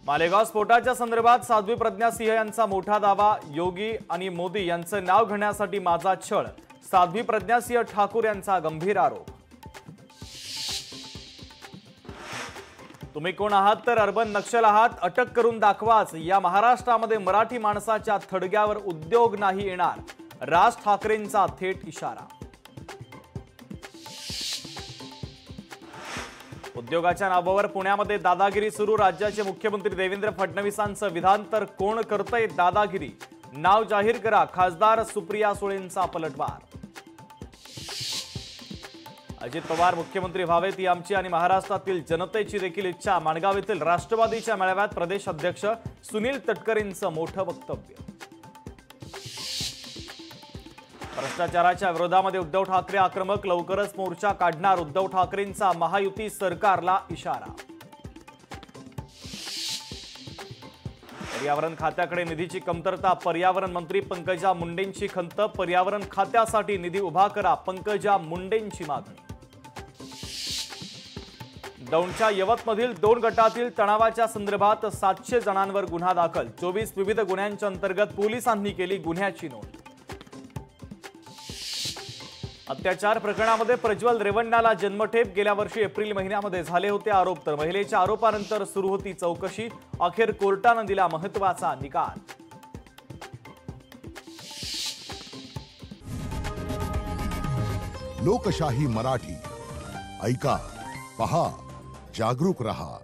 मालेगाव स्फोटाच्या संदर्भात साध्वी प्रज्ञा सिंह यांचा मोठा दावा। योगी आणि मोदी यांचं नाव घेण्यासाठी माझा छळ, साध्वी प्रज्ञा सिंह ठाकूर यांचा गंभीर आरोप। तुम्ही कोण आहात तर अर्बन नक्षल आहात, अटक करून दाखवाच। या महाराष्ट्रामध्ये मराठी माणसाच्या थडग्यावर उद्योग नाही येणार, राज ठाकरेंचा थेट इशारा। उद्योगाच्या नावावर पुण्यामध्ये दादागिरी सुरू। राज्याचे मुख्यमंत्री देवेंद्र फडणवीसांचं विधान तर कोण करतंय दादागिरी, नाव जाहीर करा। खासदार सुप्रिया सुळेंचा पलटवार। अजित पवार मुख्यमंत्री व्हावेत ही आमची आणि महाराष्ट्रातील जनतेची देखील इच्छा। माणगाव येथील राष्ट्रवादीच्या मेळाव्यात प्रदेश अध्यक्ष सुनील तटकरेंचं मोठं वक्तव्य। भ्रष्टाचाराच्या विरोधामध्ये उद्धव ठाकरे आक्रमक, लवकरच मोर्चा काढणार। उद्धव ठाकरेंचा महायुती सरकारला इशारा। पर्यावरण खात्याकडे निधीची कमतरता, पर्यावरण मंत्री पंकजा मुंडेंची खंत। पर्यावरण खात्यासाठी निधी उभा करा, पंकजा मुंडेंची मागणी। दौंडच्या यवतमधील 2 गटातील तणावाच्या संदर्भात 700 जणांवर गुन्हा दाखल। 24 विविध गुन्ह्यांच्या अंतर्गत पोलिसांनी केली गुन्ह्याची नोंद। अत्याचार प्रकरणामध्ये प्रज्वल रेवन्नाला जन्मठेप, गेल्या वर्षी एप्रिल महिन्यामध्ये झाले होते आरोप। तर महिलेच्या आरोपानंतर सुरू होती चौकशी, अखेर कोर्टाने दिला महत्त्वाचा निकाल। लोकशाही मराठी ऐका, पहा, जागरूक रहा।